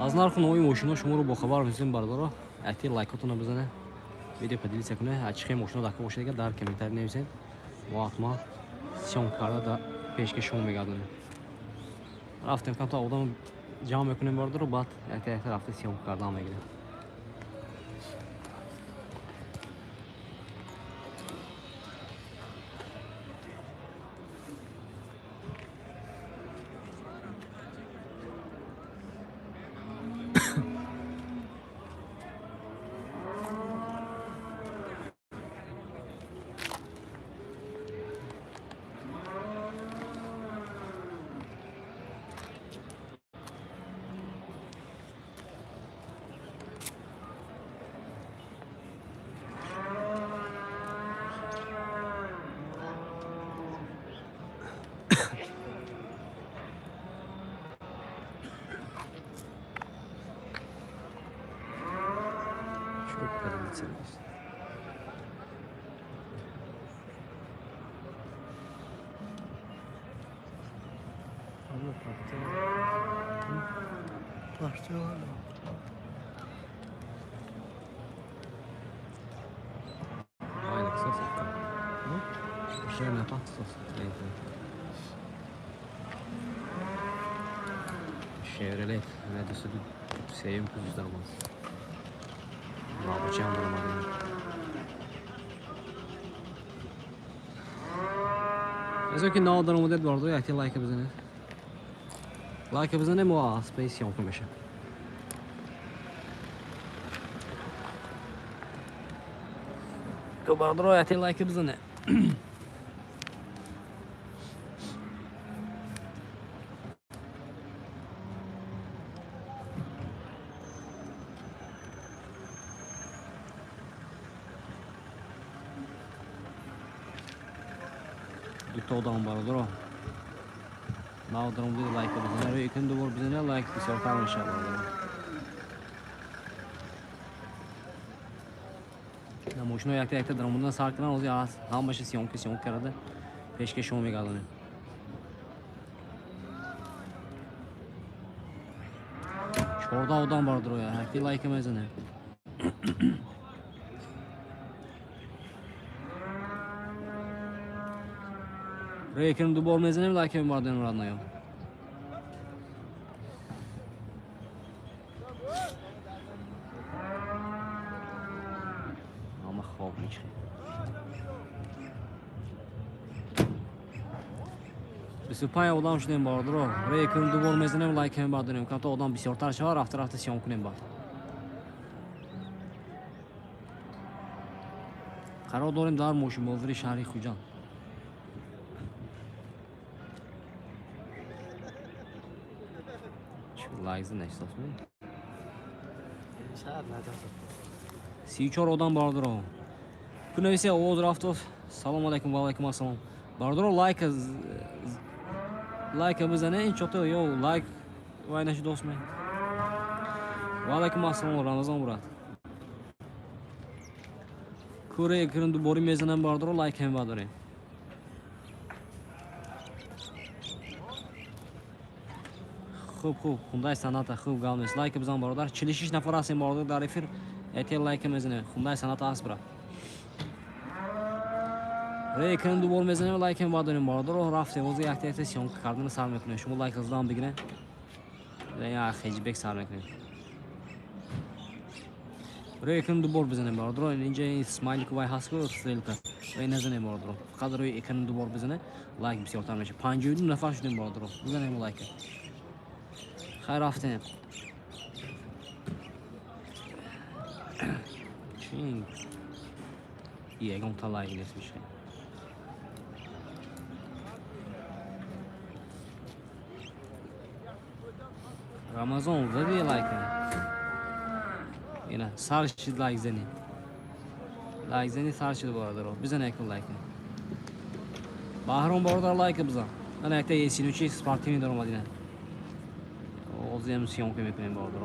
از نرخ نوعی ماشینا شما رو با خبر می‌سازیم بردارا. احتی لایکاتون رو بزنه. ویدیو پدیلیت کنه. اچخه ماشینا داخل باشه دیگه در کامنتار نویسید. و حتما سیام کرده در پیشکش شما میگردونیم. رفتیم که تا آدم جمع میکنیم بردارا بعد احتی رفته سیام کرده هم میگیریم. Çok pedilitse biz. Allah parça var. Aynen kısa sakın. Bir şey ne patsos? Chevrolet, ne de sürdü. Sevim kuzuzlar olmaz. Bravo, canım benim. از اینکه نه در مدت بارداری احتیاج لایک بزنید. لایک بزنید ما اسپیس یام کنیم بشه. که بارداری احتیاج لایک بزنید. دو تا آدم باردارا. ما در مدت لایک بزنید. روی ایکن دوبار بزنید لایک بسیار کار میشه باردارا. ماشینا یک تا در مدت سر کردن اوزی هم باشه سیام کرده. پیشکش شما میگردونیم. چهارده آدم باردارا یا هرکی لایک میزنه. روی ایکن دوبار میزنیم لایک میبردیم رد نیام. اما خواب میشه. بسیار پای آدم شدیم باردارا. روی ایکن دوبار میزنیم لایک میبردیم. که تا آدم بسیار تر شود رفته سیام کنیم بعد. قرار داریم در ماشین بازاری شهری خوجان. لایزن احساس می؟ 34 آدم باردارا. کنویسی آواز رفت و سلام علیکم و علیکم السلام. باردارا لایک بزنه این چطور یا لایک وای نشد دوست می؟ و علیکم السلام رمضان برات. کوره اکران دوباره میزنم باردارا لایک هم برداریم. خوب خوندای سنت خوب گامنس لایک بزن برادر 46 نفر هستیم برادر در افیر احتیاج لایک میزنه خوندای سنت هست برا روی اکران دوباره میزنیم لایک هم برداریم برادر رو رفتیم واسه احتیاج سیام کردن سر میکنه شما لایک زدن بگیرین یا خیجبک سر میکنین روی اکران دوباره بزنیم برادر اینجا اسمایلی که وای هست رو استریل کرد وای نزنیم برادر فقط روی اکران دوباره بزنه لایک بسیار تر میشه 52 نفر شدیم برادر بزنیم لایک خیر رفتیم چین یکم تا لایک لیست میشه رمضان زدی لایک اینا سر شد لایک زنی سر شد برادر بزن یک لایک بهرام برادر لایک بزن من یک تا یسینوچی سپارتینی دارم مدینه اوزیم سیام که میکنیم برادر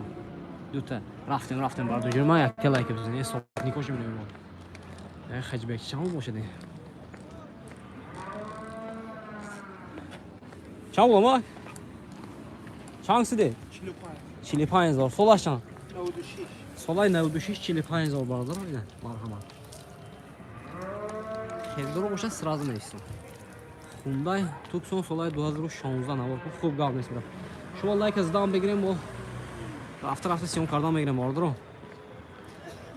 دوتا رفتیم برادر جون من یک لایک بزن یه صبح نیکوش می‌بینم نه خجبک چند باشه دی چند ما چند سده 46 45000 солашан 96. солай 96 45000 бардор ина марҳамат хелдоро боша сразу меистам Hyundai Tucson солай 2016 навор хуб гап нест бира шумо лайк аздан бигирем мо рафта сиём кардан мегирем бардоро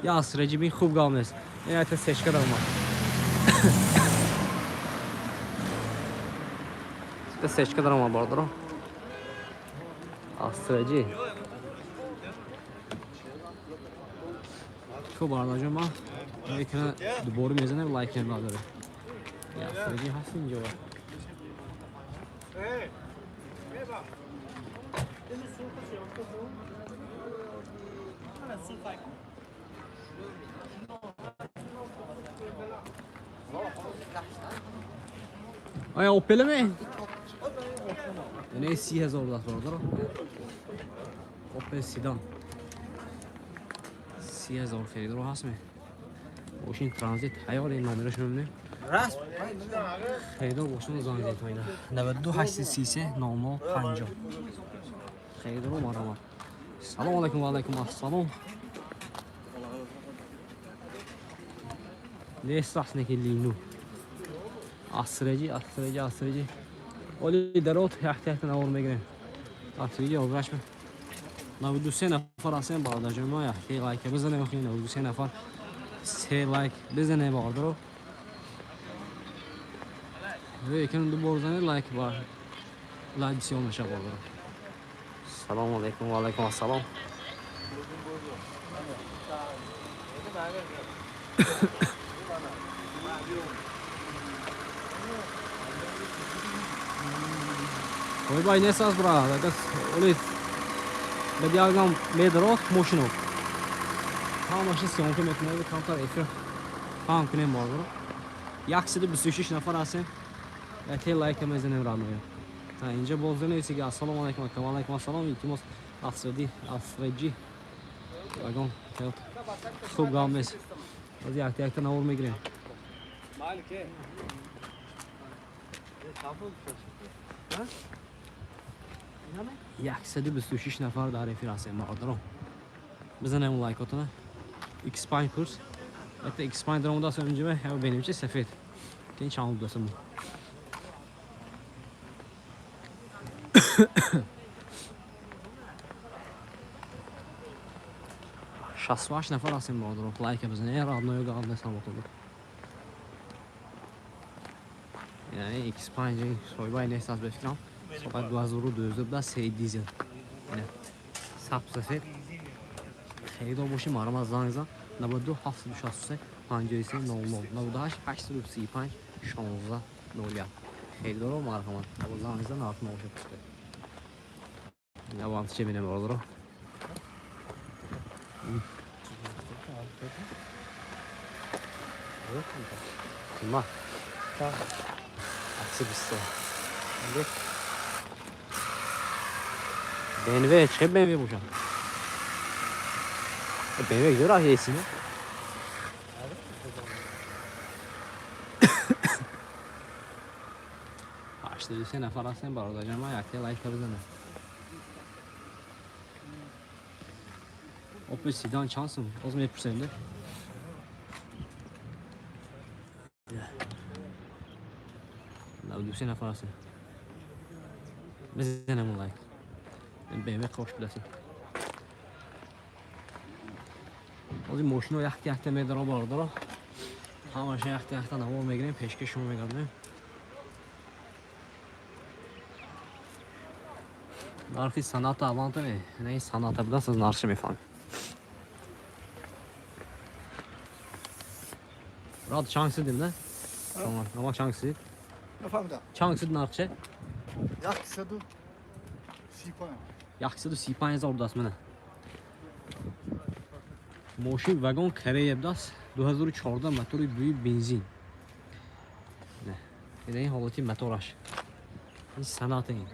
яс реҷиби хуб гап нест ина та сешка дар омад та сешка дар омад бардоро астреҷи خب برداشتم ما میکنه دوباره میزنه لایک نداره یا سری هست اینجا آیا اوپل می؟ یعنی 30000 داره اوپل سیدان 30000 خرید رو هست می ماشین ترانزیت حیار این نامرش میمونه راست خرید رو باشون زانزیت میده 92 833 9950 خرید رو مرحبا سلام علیکم و علیکم السلام نیست اصلا که لینو اسرجی ولی درات احتیاط نور میگیریم اسرجی آبرش می 92 نفر هستن باردار ما یا خیلی لایک بزنید خیلی 92 نفر 3 لایک بزنید باردار و یکم دو بزنید لایک بار لایک بسیار نشه باردار سلام علیکم و علیکم السلام Ой, бай, не саз, брат, это олит. Бедягам медрот мошино. Ҳамаша сиёмка метавонад камтар эфир ҳам кунем морро. 126 нафар ҳастем. Яке лайк мезанем рамоя. Та инҷа боз нависига ассалому алайкум ва алайкум ассалом илтимос асраҷи. Вагон хелп. Хуб гамес. Аз якта навор мегирем. Малике. Ха? 126 نفر در افیر هستیم مادرم بزنیم لایکاتونه X5 کورس حتی X5 درمون دست önce hem benim için sefet که این چند دستم 68 نفر هستیم مادرم لایک بزنید رادنوی قابل نسان بکنید یعنی X5 soybay neyse az beşiklam soybay 2012 سه دیزل یعنی سب سفید خیلی دو باشیم آرام از زنگزن 92 763 53 00 98 835 16 01 خیلی دو مرحبا با زنگزن آرام باشه نه وام چه بینم برادر ما Aksı BMW çıkıp BMW bu şu an. BMW gidiyor ahiyesine. İşte bir nefar aslında baradacağım ama yakıya like yapacağım. Opel sedan şansım. O zaman hep sende. لو 2 نفر هستن بزنم لایک BMW خوش بلسین از این ماشین رو یخت میدارم باردارم همش یخت نوار میگیریم پیشکشون میگردیم نرخی صنعت avantı ne sanata bilirsiniz narşı میفهمید Rahat şansı değil mi? Tamam ama şansı نفهمیدم چند شد نقشه؟ 135 135,000 دست منه ماشین وگان کره دست 2014 موتور دوی بنزین نه این حالتی موتورش این صنعت این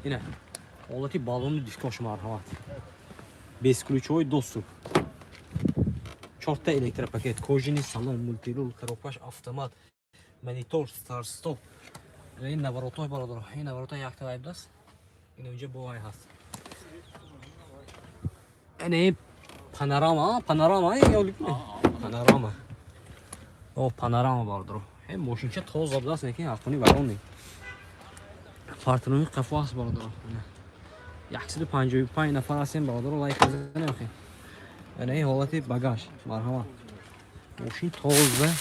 اینه حالتی بالون دیسکاش مرحمت 5 ключовой доступ 4 تا электропакет, кожаный салон, мультирул, коробкаш автомат, монитор, старт-стоп, این نواراتای برادر، این نواراتای یک تا عیب است. این اونجا بوهای هست. این پانوراما یا پانوراما. او پانوراما برادر. این ماشین چه تازه زده است که افغانی برونی. پارتنومی قفا است برادر. 155 نفر هستیم برادر لایک بزنید آخه. این حالت باگاژ مرحبا. ماشین تازه.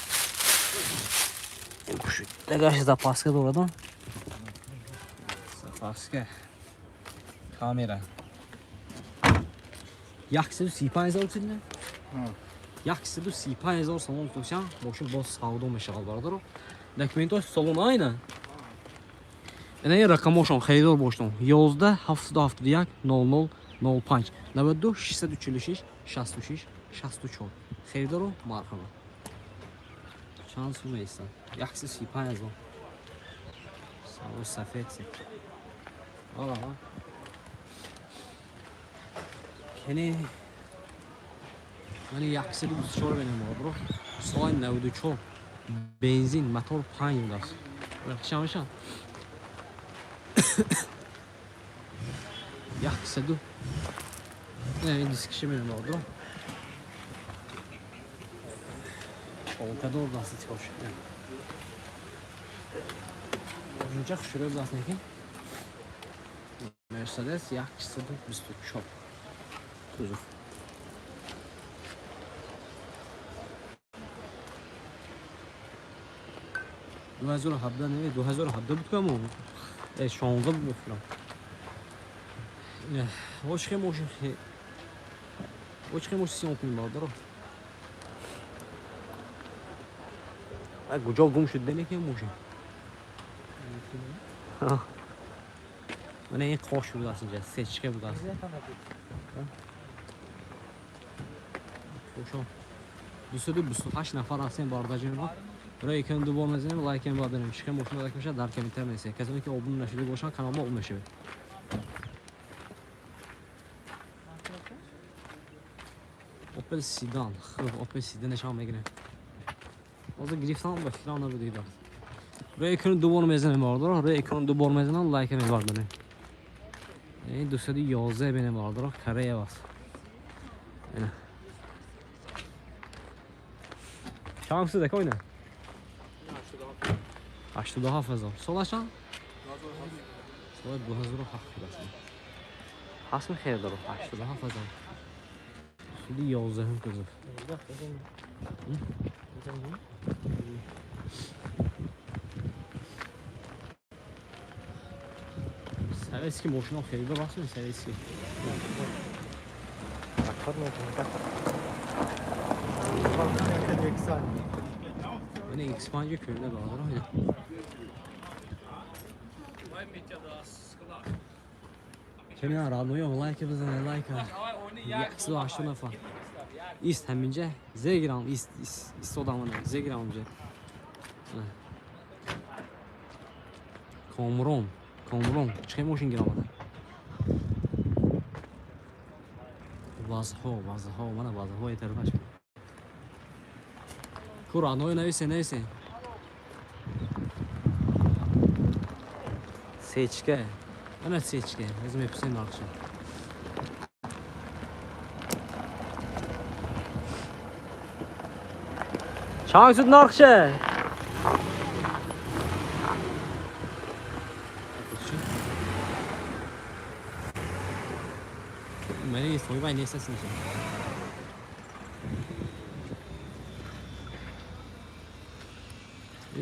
Дагаш запаска доладам. Запаска. Камера. 135,000 чине? 135,000 сомон тушан, мошин боз савдо мешавад бародаро. Документош салон айна. Ина рақамошон херидор боштам. 11 771 00 05 92 646 66 64. Херидоро мархама. چند سومه ایستن 135,000 سوار سفید سی آه کنی من 124 بینم برو سال 94 بنزین موتور 5 دست شامشان 100 نه دیسکشن بینم برو Kadar basit hoş. Oyuncak şuraya zaten ki. Mercedes yakısı da bir çok. Kuzuf. دو هزار و هفده نه 2017 بود که مو 16 بود فلان واش که موش سیون بادر کجا گم شد دنی که موشه من این قاش بود است اینجا سچکه بود است خوشم 228 نفر هستیم بارداجی رو برای یکم دوبار میزنیم لایک هم بادریم شکم مشون لایک میشه در کمیته میشه کسانی که آبون نشده باشن کانال ما اون میشه اوپل سیدان خب اوپل سیدان نشان میگیره Azı griftan bak filan da değil. Buraya ekranı duvar mezenim vardır. Buraya ekranı duvar mezenim like mi var benim. Yani dışarıda yazı benim vardır. Kareye bas. Yani. Şansı da koyna. Açtı daha fazla. Sol aşağı. Sol bu hazır o haklı. Has mı xeyir daro? Açtı daha fazla. Şimdi yazı hem kızım. Eski boşuna xeyirdə baxsın, sən eski. Beni İspanya köyünde bağlıdır ama ya. Kemin radyoya like bizden like. Yaksı aşına falan. İst hemince Zegram ist odamına Zegramca. Komron çıkayım moşin giramadı. Vazho bana yeter baş. Kur'an oyna neyse. Seçke. Ana seçke. Bizim hepsinin akşam. Şansın akşam. Beni soybay neyse sinirsin.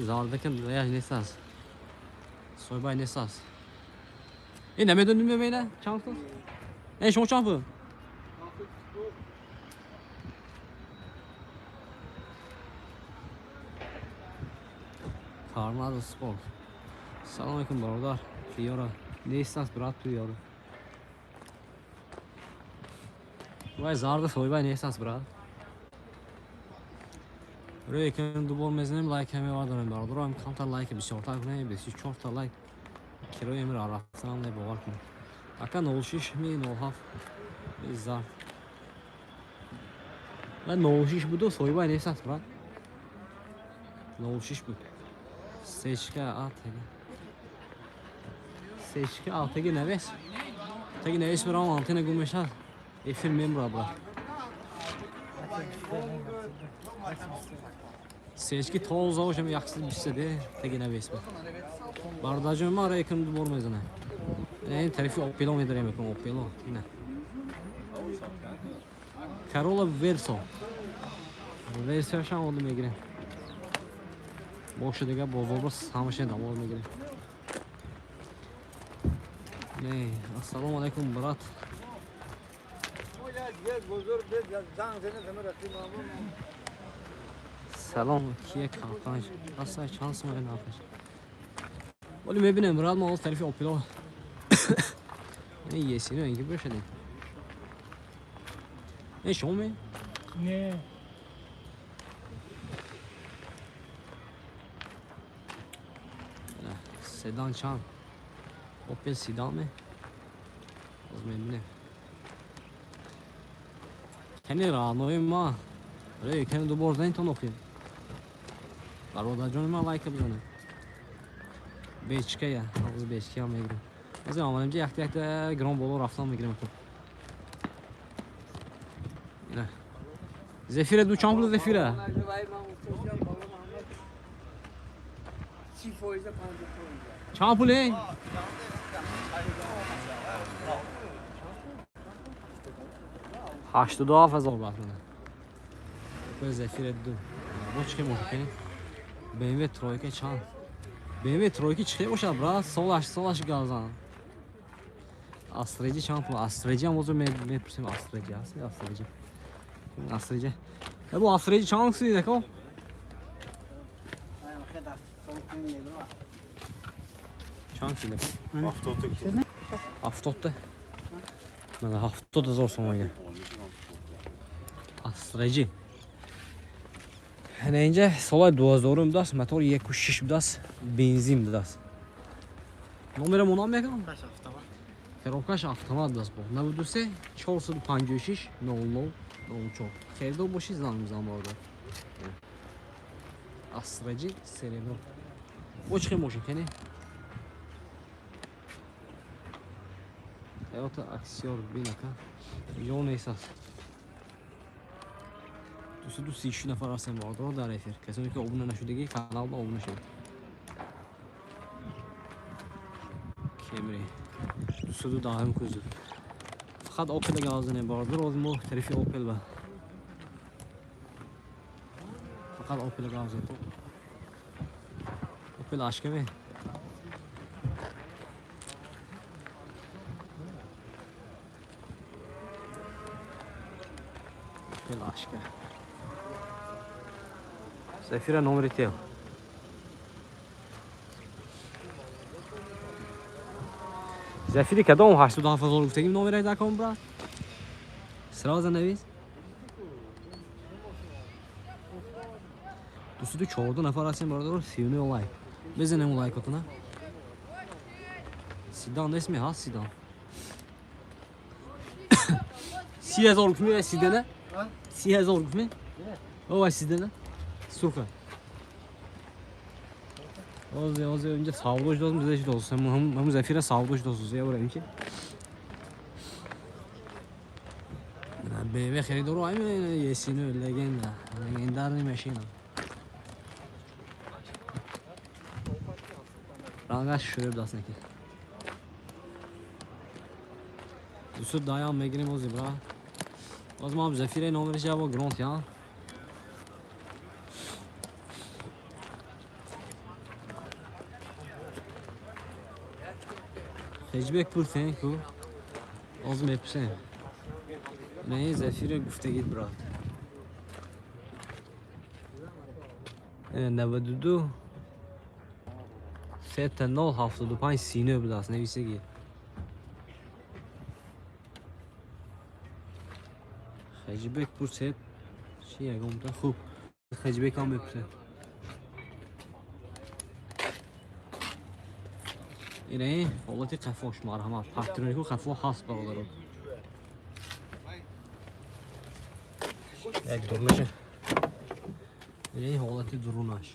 Zardaki veya neyse az. Soybay neyse az. Ne döndün mü böyle? Çansın. Şunu çampı. Karnado Spor. Selamünaleyküm barodar. Fiora. Neyse az bırak duyuyor. Vay zarda soybay neyse az bırak. Buraya yakın dubol mezenim like hemi var dönem barodar. Am counter like bir shorta ne bir shorta like. Kilo emir arasından ne boğar mı? Akan olşiş mi no haf. Zar. Ben no olşiş bu da soybay neyse az bırak. No olşiş bu. Seçke at hele. Seçki altaki neves. Altaki neves bir an altına gümüşler. Efir memra bırak. Seçki toz avuşam yaksız bitse de altaki neves bir. Bardacım var yakın durmayız ona. En tarifi Opel'o nedir yemek Opel'o. Ne? Carola Verso. Verso şan oldu megre. Boşu diye bozuldu samışın da oldu megre. Ne? Assalamu alaikum Murat. Selam kiye kalkanç. Asla şans mı ne yapar? Oğlum mebine Murat mı oldu tarifi Opel'o. Ne yesin o gibi bir şey değil. Ne şu mu? Ne? Sedan çan. Opel sedan mı? Az memnun. Kendi ranoyum ma. Öyle kendi de bordan ton okuyayım. Baroda canıma like yapıyorum. Beşke ya. Az beşke ama gidiyorum. O zaman önce yakta gram bolu raftan mı gidiyorum? Yine. Zefire du çamplı Zefire. Çamplı. Haştı daha fazla oldu aslında. Böyle Zefire du. Bu çıkıyor mu peki? BMW Troika çan. BMW Troika çıkıyor mu şab bra? Sol aş gazan. Astreci çamplı. Astreci ama o zaman ne pürsüm astreci aslında astreci. Astreci. Ya bu astreci çanksı değil o. Çanksı değil. Haftotta. Ben haftotta zor sonra gel. Astreci. Neyince solay 2000 das, motor 1.6 das, benzin das. Numarım ona mı yakın? Kaç hafta var? Ferokaş avtomat das bu. Ne budursa 456 00 çok. Kevde boş izlanmış ama orada. Astreci Cerebro. O çıkıyor mu o kene? Evet aksiyon bir dakika. Yol esas. دوستو 36 نفر هستن باردار در افیر کسانی که عبور نشدگی کانال با عبور نشد کمری دوستو دائم کوزو فقط اوپل گازنه باردار از مختلفی اوپل با فقط اوپل گازه تو اوپل عشقه می اوپل عشقه Zefire numara teo. Zefire کدام 87 هزار گفتگیم نمره در کام برات سراز نویز دوستو 14 نفر هستیم برادر 39 لایک بزنیم اون لایکاتونو سیدان اسمی هست سیدان 30,000 گفتمی سیدانه 30,000 گفتمی او سیدانه Surka. Az önce savdoş dostum bize şey olsun. Hem Zefire savdoş dostuz ya buraya ki. BMW خریدارو همین یسینو لگنده لگندار ماشین رنگش شوره بدست نکی دوست دایم میگیریم از برا از ما هم زفیره نامرش یا با گرانت یا Hecbek pırtın ku az mepsen. Ne Zefire گفتگی برات. 92 3.075 سینه بود است نویسگی. Hecbek pırtın şey گفتم خوب. Hecbek هم mepsen. اینه حالت قفاش مرحمت پاترونیکو قفا هست برادرم یک درونشه اینه حالت درونش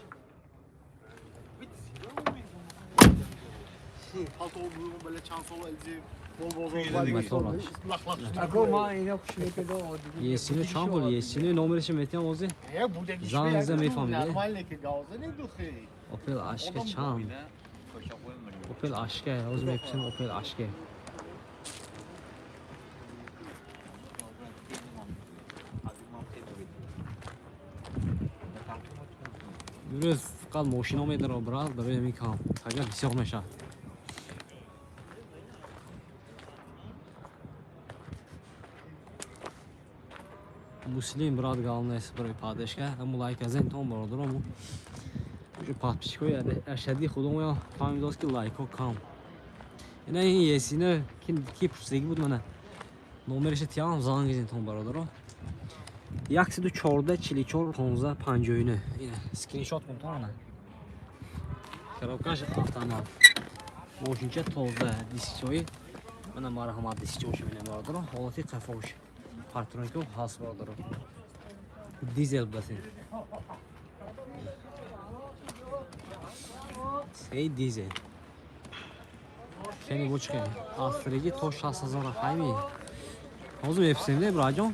Palto buyurun böyle çansol elci bol bol Metal Ako ma اینا خوشی پیدا Yesini çambul yesini numarası metiyan ozi. Ya bu da bir Zanınıza mefhamide. Normal ne ki gazı ne duhi. Opel aşkı çam. Opel aşkı. Ozi mefsin Opel aşkı. Biraz faqat mashina omadi ro biroz برای میکام اگر بسیار میشه مسلم براد گالنه است برای پادشاه اما لایک از این تون برادر امو جو پادشاه یا اشدی خودم یا فهمیداست که لایک ها کم اینا این یسینه کی پرسیدگی بود منه نمرش تیام زنگ این تون برادر رو 114 44 15 50 اینه اسکرین شات کن تو نه коробкаш автомат мошинча тоза дискчои мана марҳамат дискчош менем бародаро ҳолати қафош партронко ҳаст бародаро дизел басин сей дизел хеле бочқа асриги то 60000 хайми ҳозир меписем не браҷон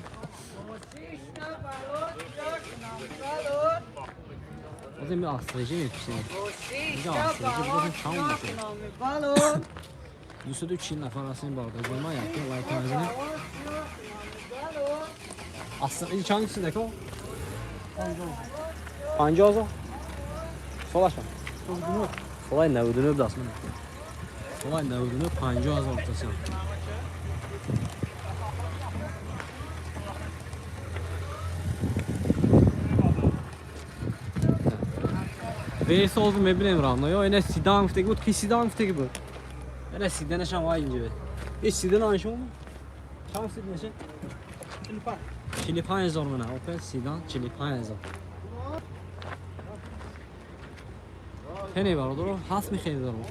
ҳозир ми асриги меписем دوست دو چین نفر هستیم باردار ما یکی لایک کنید اصلا چند چیزه که 50000 سالش سالای 99 دست من سالای 99 50000 تاست Reis oldu mebilim rano yo ene sidan gifte بود کی sidan gifte بود ene sidanش هم وای اینجا یه sidan آنشون چند سید میشه 45000 منه اوپل sidan 45000 هنی برادر هست میخواد دارم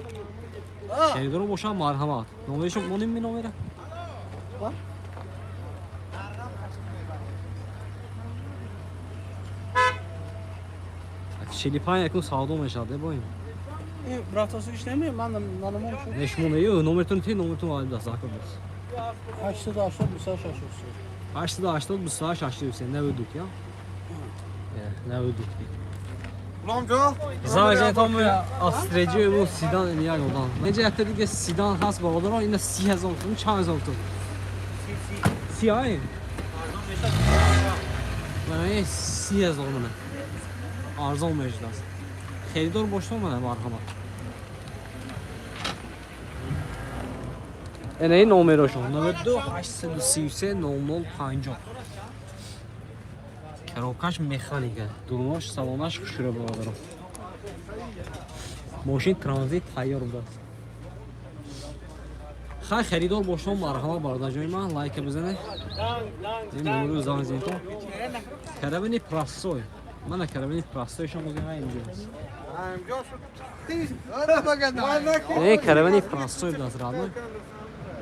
خریدارو باشم مرحمت نمرهشو مونیم می نمره 45 yakın sağda olmayacak boyun. Bıraktası işlemiyor ben de nanımam şu. Neşmone yok numaratını tey numaratını var da sakın bas. Kaçtı da aşağı bir saat şaşırsın. Kaçtı da açtı bu saat şaştı sen ne ödük ya? Ne ödük? Zaten tam ya astreci bu sidan niye oradan. Nece yaptı ki sidan has bağlar o yine 3000 olsun 4000 olsun. Siyah. Ben 3000 olmalı. Arıza olmayacak. Xeridor boşda olmadı marhamat. Eneyi numara şu. 92 833 0050. Коробкаш механика. Durmuş salonаш xuşura buladır. Moşin tranzit tayyor da. Xay xeridor boşda marhamat bardacay ma like bizene. Numara zanzito. Karabini prasoy. Mana karabini prasoyşam uzun aynı. Karabini prasoy biraz radno.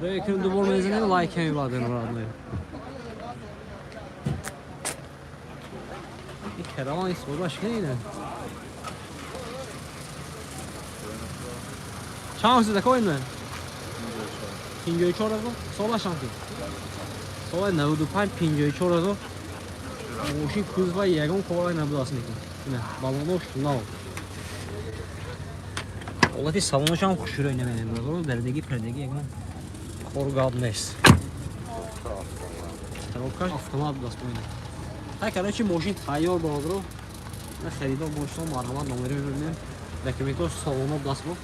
Reklam dubol mezene like mi badın radno. Karavan ismi başka neydi? Şansı da koyun mu? Pinjoy çorabı, sola şansı. Sola 95 pinjoy çorabı. Moşin kız var yagan kolay ne bulasın ki? Ne? Balonu şuna. Ola ki salonu şan kuşur oynamayın burada. Derdeki perdeki yagan. Korgadnes. Tarokaş avtomat bulasın. Короче, мошин тайёр баҳодро на харидор бошам марҳамат номеро бибинем документош салоно даст бо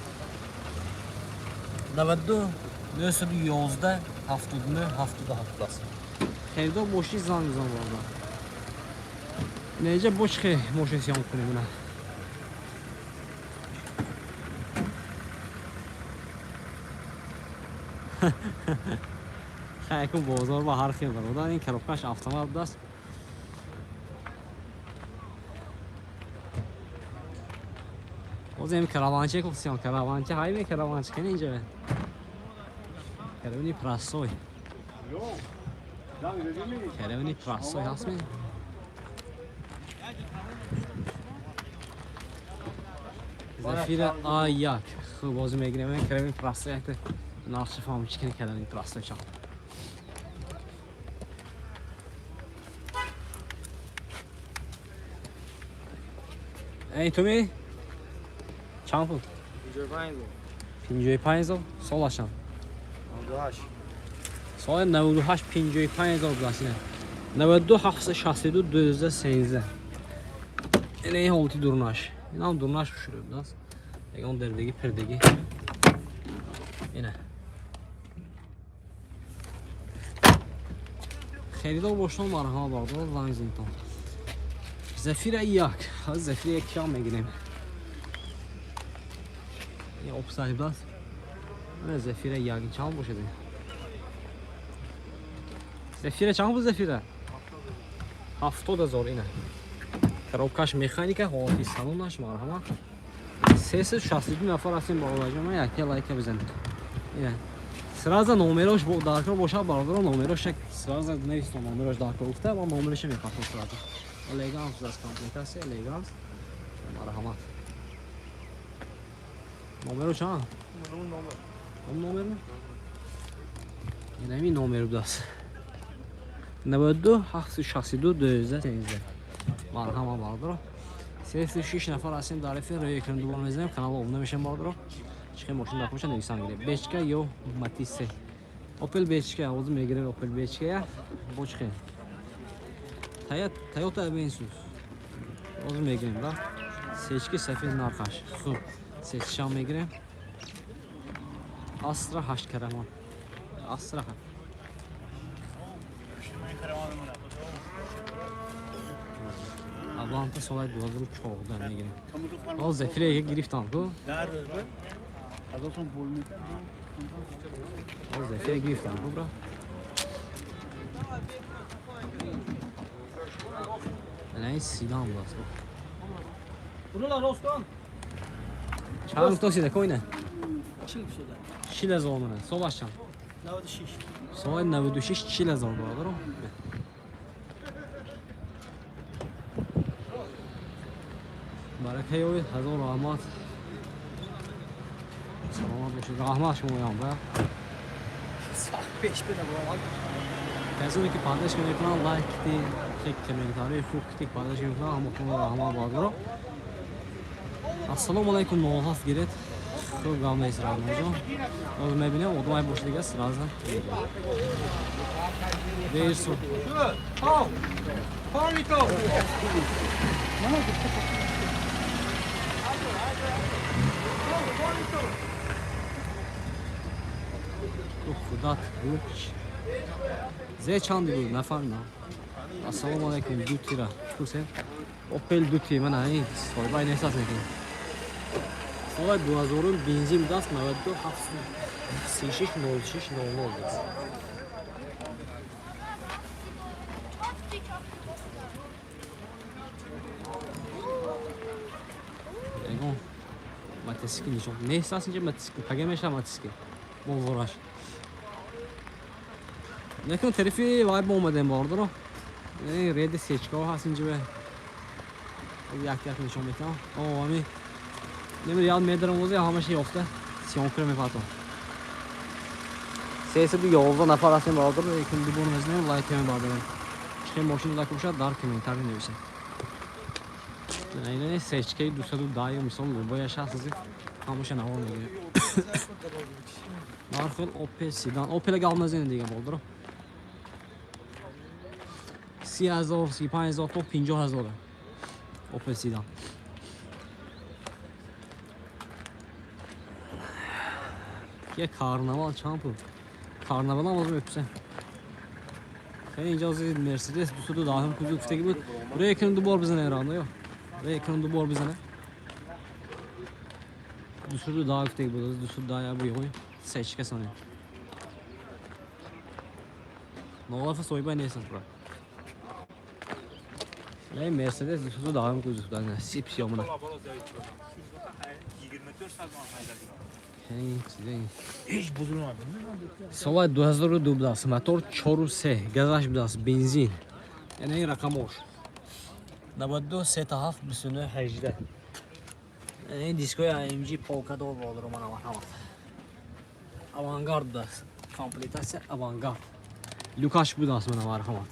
92 911 79 77 даст харидор боши зан барда неҷа бошхе мошин сиём кунем на хайкун бозор ба ҳар хел бародар ин коробкаш автомат даст Ozem karavançe kokuyor, karavançe hayır karavançe kendi ince be. Karavani prasoy. Karavani prasoy hasmi. Zafira ayak. خب بازی میگیریم کریم پراسته که نقش فهم چیکار کردن این پراسته چند ای تو می چند بود 55,000 سالشان 98 55,000 بلاسینه 92 762 213 این حالتی درناش این هم درناش شروع بوداست دیگه اون دردگی پردگی اینه خریدار باشتون مرحبا باردار زنگ زنتون زفیر یک زفیر یک کم میگیریم این اپ صاحب است زفیر یک چند باشه دیگه زفیر چند بود زفیره 70,000 اینه коробкаш механика ҳолати салонаш марҳамат 362 нафар ҳастем бародарҷон ман яке лайка бизанед ина сразу номерош даркор бошад бародарон номерош сразу навистон номерош даркор гуфта ман номерош мепахтам сразу элеганс дар комплектация элеганс марҳамат номеро чанд номер ина ин номер будааст 92 762 213 مرحبا باردارو 36 نفر هستیم در رفیق روی اکران دوباره میزنیم کانال عمومی میشیم باردارو چه ماشین داخل میشه نویسان میگیره بیچکا یا ماتیس اوپل بیچکا اوز میگیره اوپل بیچکا بوچخه تایوتا بنسوس اوز میگیریم دا سیچکی سفید نرخش خوب سیچشام میگیریم Astra 8 karaman Astra Avantı solay 2014'dan میگیریم o zefire گرفتم تو ازتون پول میکنم o zefire گرفتم تو برا نه سیدان باست Buralar Rostan. چند تا سیده کوینه Çil şöyle. 40,000 منه صبح چند 96. سوال 96 40,000 دارم برکه یابید هزار رحمت سلامت باشید رحمت شما یام با Beş bin lira. کسانی که پاداش میکنن لایک کتی خیلی کامنتاری خوب کتی پاداش میکنن همتون رحمت بادرو السلام علیکم نوحاف گیرید خوب گام نیست رحمت از میبینم ادوای باش دیگه سرازه دیرسون خودت روچ زی چندی بود نفر نه السلام علیکم دو تیره خوشم اوپل دو تی من این سوالای نحساس میکنم سوال 2000 بنزین دست 92 36 06 00 دست اگه ماتسکی نشون نحساس اینجا ماتسکی پگمش هم ماتسکی موضوعش نکن طرفی وای با اومدیم باردارو یعنی رید سیچکا هست اینجا به یک نشون میکنم آه همی نمی ریال میدارم وزی همش یافته سیان کرم میپاتم 311 نفر هستیم باردارو یکم دو بونو بزنیم لایک کنیم باردارو چه ماشین لایک باشد در کامنتار نویسید اینه سیچکی 210 مثال لوبایش هست ازی همش نوار میگیره narxıl Opel sedan Opel'e gelmezsin دیگه باردارو 30,000 35,000 تا 50,000 Opel sedan یه کارناوال چند بود کارناوال هم از میپسه خیلی اینجا از مرسدس 210 هم کوزو گفتگی بود buraya yakın duvar bizene herhalde yok buraya yakın duvar bizene 210 گفتگی بود 210 ya bu yoğun seçke sanıyor Noğlafa soyba neyse bura ne Mercedes 210 هم کوزو دادن سیپس یامونه 24 saat هیچ بزرگ سوال 2002 بداست موتور 403 گازش بداست بنزین یعنی این رقم hoş 92 3 تا 7 29 18 این دیسکوی AMG پولکادور بردارم من همه avantgard da komplettasiya avantgard Lukash bu da aslında var hamat.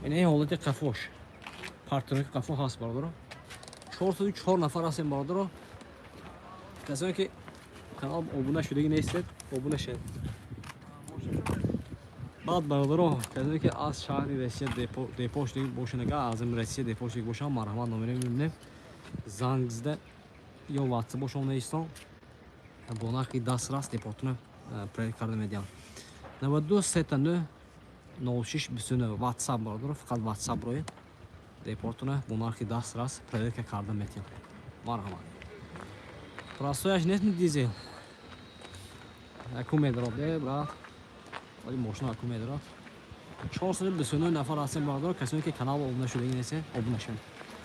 Yani oldu kafoş. Partonik kafo has bardır. Çorsu 4 nafar asın bardır. Kazan ki kanal obuna şuradaki neyse obuna şey. Bad bardır o. Kazan ki az şahri resiye depoşlik boşuna ga azım resiye depoşlik boşan marhamat numaram Zangzda yo WhatsApp boş olmayısın. Бонахи 10 раз депортуна проект карда медиам. 92 79 06 29 WhatsApp бардыр. Фақат WhatsApp рои депортуна бонахи 10 раз проект карда медиам. Мархамат. Простой нет дизель. Аккумулятор де брат. Вали машина аккумулятор. 429 нафар ҳастем бардор. Касоне ки канал обуна шудагӣ нестен, обуна шавед.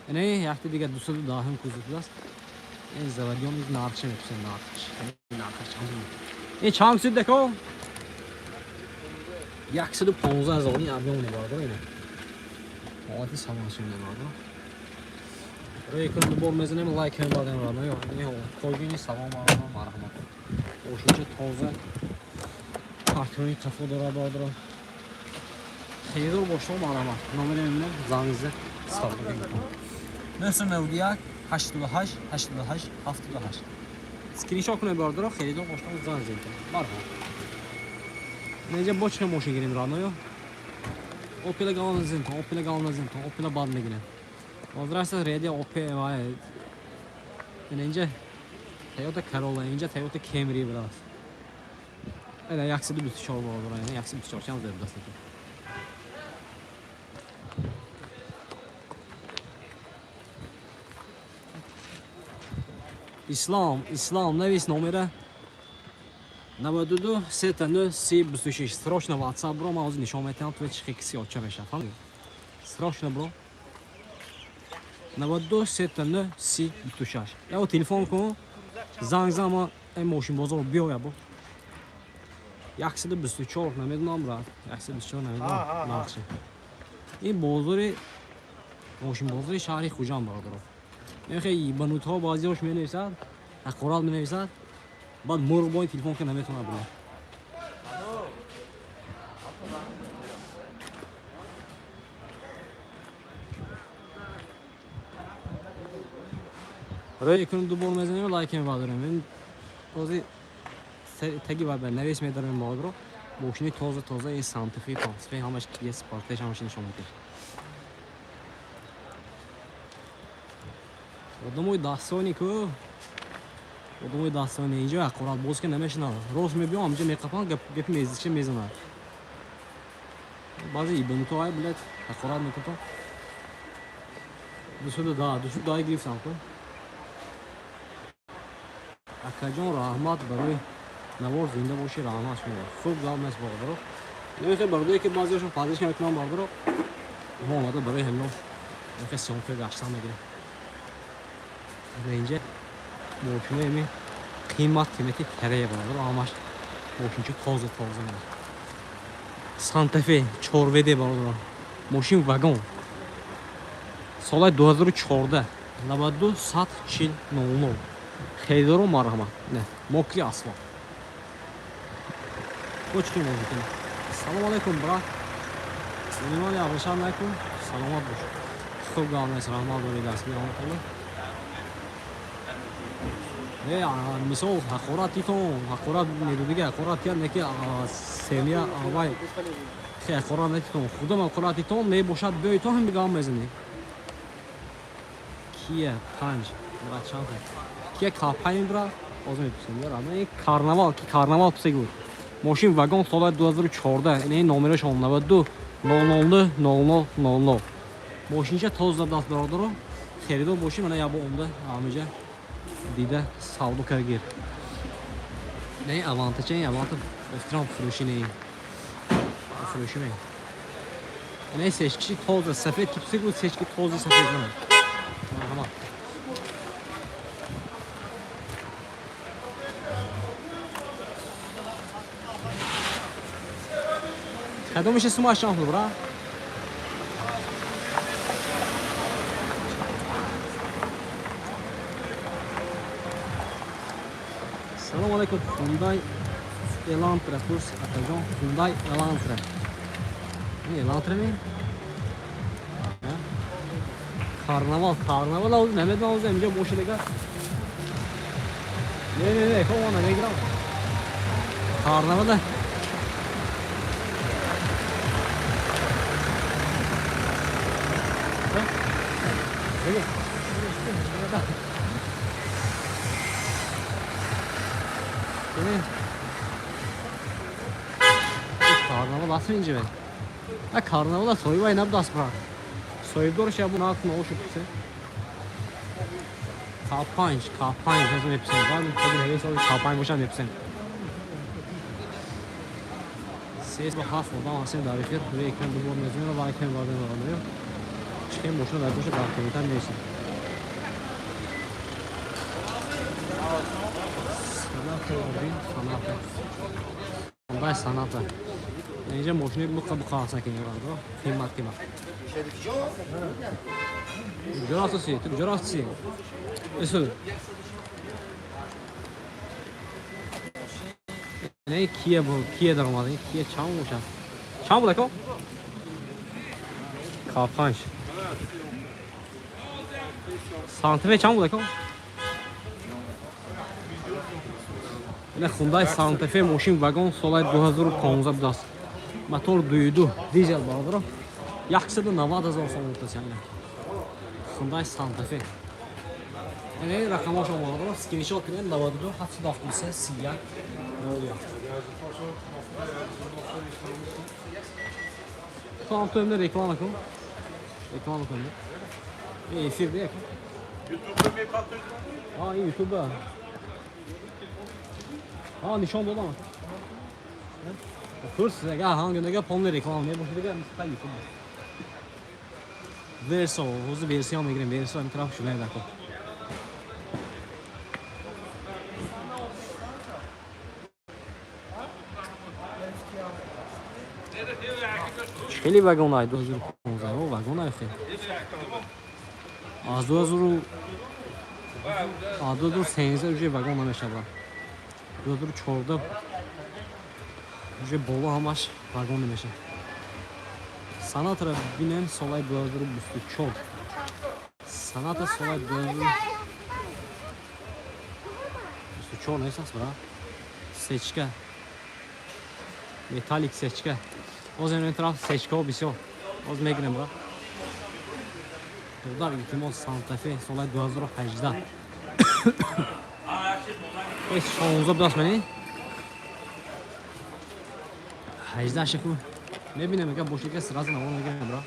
Яъне яхте дигар 210 кузатудаст. این زوادیام یک نارچه میپسن نارچه این چند سود دکو 115,000 این ابیونه بارده اینه حالتی سامانشون نبارده روی کنم بول میزنیم لایک هم بادن رانو یا این کوگینی سلام آرام مرحمت اوشوچه تازه کارتونی کفو داره بارده خیلی دور boşluğu مرحمت نامره میمونم زنگزه سالگه میکنم نصر نودیک 88 88 78 اسکرینشات کنه باردار خیلی دو boşluğu زنگزه میکنم مرحمت Nece boş hem boşa gireyim Rano'ya. Opel'e galvanizm, Opel'e galvanizm, Opel'e badne giren. Odrasta redi Opel var. Nece Toyota Corolla, nece Toyota Camry biraz. Öyle yaksıdı bir çorba olur yani. Yaksıdı bir çorba şans dedi aslında. İslam nevis numara 92 79 26 срочно WhatsApp бро ма ҳозир нишон метавонам то чихи киси оча меша фаҳмидӣ срочно бро 92 79 26 яо телефон кун занг зама ин мошин бозор биёя бо 124 намедонам брат 124 намедонам нақши ин бозори мошин бозори шаҳри хуҷанд бародаро ин хеле банутҳо баъзиҳош менависад ҳақорат менависад بعد مرغ تلفن که نمیتونه بله روی کنم دو بار میزنیم لایک هم بادرم من توزی تگی و به نویس میدارم بادرو ماشینی تازه این سانتفی تانسفی همش یه سپارتش همش نشون میده آدموی داستانی که Odamı dastana neyince akkurat bozken nemeşin alır. Roz mebiyo amca mekapan gep mezişe mezanar. Bazı ibanıto ay bilet akkurat mekapan. Düşük daha girip sanko. Akacan rahmat barı navor zinde boşu rahmat şunu. Çok zahmet bağdır. Neyse barı ki bazıları fazla şey etmem bağdır. Ama olmadı barı hem yok. Neyse sonka gaçtan megire. Neyince Moşuna emi kıymeti kereye bağlıdır amaç moşinçi tozu var. Santa Fe çorvede bağlıdır. Moşin vagon. Solay 2004'da 92 sat çil nolnol. Xeydoro marhama. Ne? Mokli asfalt. Koçki moşin. Salam aleykum brat. Minimali ablaşan aleykum. Salamat boş. Çok galmez rahmat böyle dersini anlatalım. مثال حقاراتیتون حقارات میدونی حقارات یا نکی سیمیا آوای خیلی حقارات نتیتون خودم حقاراتیتون میباشد بیایتون هم بگم میزنی کیه پنج مرا چند کیه کاپاین برا آزم میپسیم یار اما این کارناوال پسی بود ماشین واگن سال 2014 این نمرش 92 00 00 00 ماشینچه تازه دست برادر خریدار باشی من یا با اونده آمیجه دیده سالدو کرگیر نه avantajı ne avantajı ekran fırışı ne fırışı ne ne seçki tozu sefet tipsi bu seçki tozu sefet ne tamam kadın işi smash şanslı bura Assalomu alaykum. Hyundai Elantra kurs akajon. Hyundai Elantra. Ne Elantra mi? Karnaval oldu. Mehmet Mavuz emce boş ile gel. Ne, kovana ne giram. Karnaval da. Peki. Karnaval nasıl ince be? Ha karnavala soyvay ne yaptı aspra? Soydur şey bu nakın o şüphesi. Kapanç yazım hepsini. Var mı? Tabii heves alır kapanç boşan hepsini. Ses bu hafif olan aslında darifler ve ekran bu mezunu ve ekran vardı alıyor. Çıkayım boşuna ver boşuna bak komutan neyse. Sanatı. Neyce boşuna bu kalsın ki var o. Kıymat. Jorası. Eso. Ne Kia bu? Kia darmadı. Kia çam bu da Kapanç. Santa Fe çam bu da Ne Hyundai Santa Fe moşin vagon solay 2015 budas. Motor duydu. Dizel bağlıdır. Yaxşı da Navada zor sonuçta yani. Hyundai Santa Fe. Yani rakam hoş olmalıdır. Screenshot kıran Navada'da hatta daftısı siyah. Ne oluyor? Tamam önümde reklam akım. Reklam akımda. Efirde yakın. YouTube'da bir patlıcan. İyi YouTube'da. Nişan dolu ama. Hırs size gel hangi günde gel ponla reklam ne boşuna gel misal YouTube'da. Verso, hızlı versiyon mu girin? Verso bir taraf şuraya bakın. Cheli vagonlar 2015 o vagonlar xeyli. Az 2013 уже vagonlar meşabra. 2014 уже bolu hamaş vagon meşe. Sanatra binen solay blazuru büstü çok. Sanata solay blazuru büstü çok ne esas bra? Seçka. Metalik seçka. O zaman taraf seçka o bisyo. O zaman gene bra. Burada iltimos Santa Fe solay 2018'da. Es şanımıza biraz beni. 18 şıkkı. Ne bileyim ki boşlukta sırasına ona gene bra.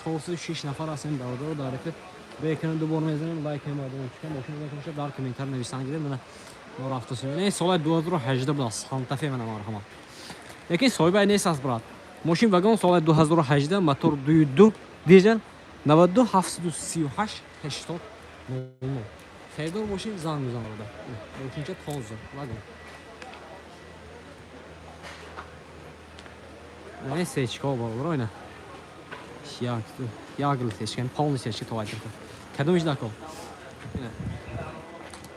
Çoğusu 6 nefer aslında orada o darifet. Ve ekranı borma yazanın like hem adamı çıkan boşuna da konuşup dar komentar nevisan gidelim bana. Nor haftası. Ne solay 2018'da bu Santa Fe bana marhama. Lekin soybay ne esas brat. Moşin vagon solay 2018'da motor duydu. Dizel 92 738 80 00. Fedor moşin zan orada. Üçüncü tozu vagon. Ne seçki olur oyna. Yağlı seçken, polny seçki tovadır. Kadın ijdako.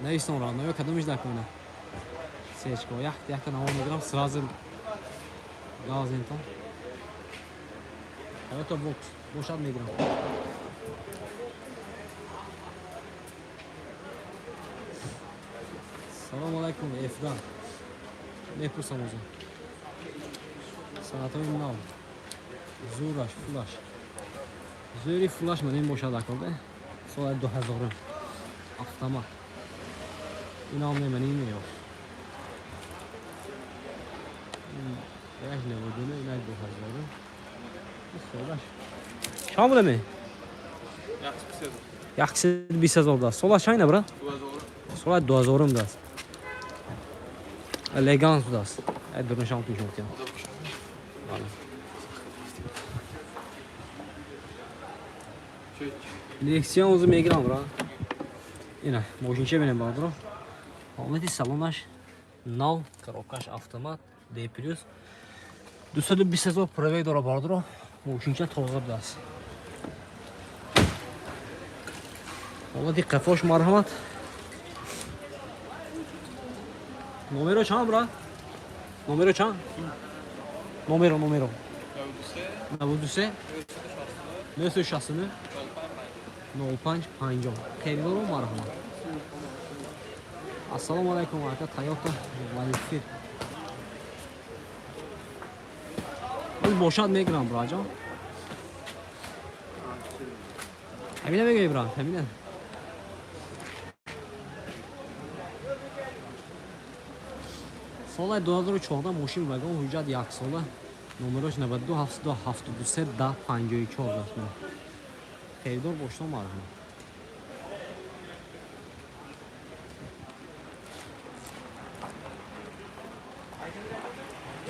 Ne istiyor orada? Ne yok kadın ijdako ne? Seçki o yaktan 10 gram sırası gaz enton. Evet o boşalt gram. Selamun aleyküm Efgan. Ne yapıyorsun o zaman? Sanatı ünlü Zuraş, flash. Zuri flash mı? Neyim boşa takıldı? Sonra 2000 Aftama. İnanmıyorum ben iyi yok. Yaş ne olduğunu inay 2000. Flash. Şamlı mı? Yaxşı bir sezon da. Sola şayna bura? Sola 2000 da. Elegans da. Durun şampiyon çok. Direksiyon uzun ekran bura. Yine moşinçe benim bağdır o. Ahmeti salonaj. Nav, karokaş, avtomat, D+. Düsede bir sezon prevey dora bağdır o. Moşinçe toğza biraz. Valla dikkat hoş marhamat. Numero çan bura. Numero çan. Numero. 92 Nösü şahsını 05 50. Xeyirli marhamat. Assalomu alaykum aka Toyota Valifir. Biz boşalt megram buracan. Emine mi İbrahim? Emine. Solay 2004 moşin vagon hüccət yaxsola. Numaroş 92 72 10 52 olacaq. Xeyrdor boşluq marhamat.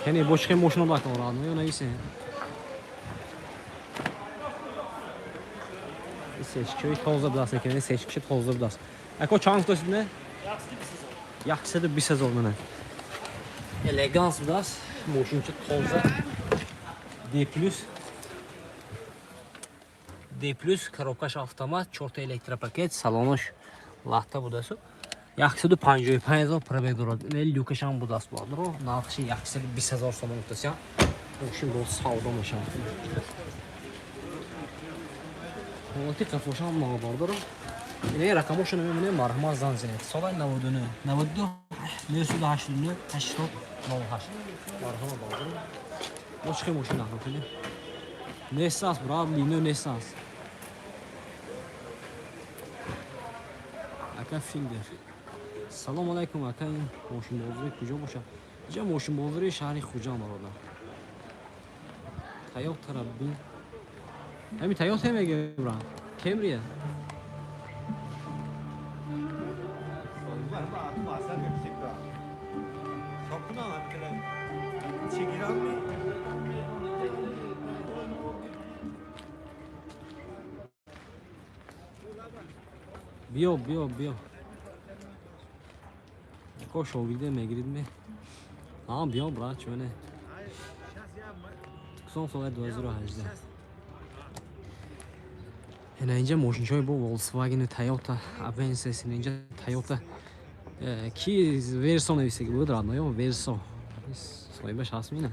Yani boş hem boşuna bak oranı ya neyse. Seçkiyi tozla biraz ekene seçkiyi tozla biraz. Eko çans üstünde. Yaxşı da bir söz olmalı. Elegans biraz. Moşunçu tozla. D+, коробкаш avtomat, 4 elektropaket, salonoş lahta budası. Yaxşıdır 55,000 probeg duradi. Ne lyukash ham budasi bordir. Narxi yaxşıdır 20,000 so'm o'tasa. O'shin bu savdo masham. O'ti qafosh ham bordir. Ne rakam o'shini men marhamat zanzinet. Solay 92 980 80 08. Marhamat bordir. Boshqa mashina qilib. Nessas bravo, Lino Nessas. Aka Finger. Salam alaykum aka. Moşin bozuri kujo boşa. Ja moşin bozuri şahri Xo'jam orada. Tayoq tarabbi. Hemi tayoq temege bra. Camry. Bio. Koş o gideyim mi? Tamam bio bra şöyle. Son solar 2 euro hajda. Ince motion çoy bu Volkswagen Toyota Avensis ince Toyota ki versiyon evisi gibi budur anlıyor Verso. Soyba şahsmine.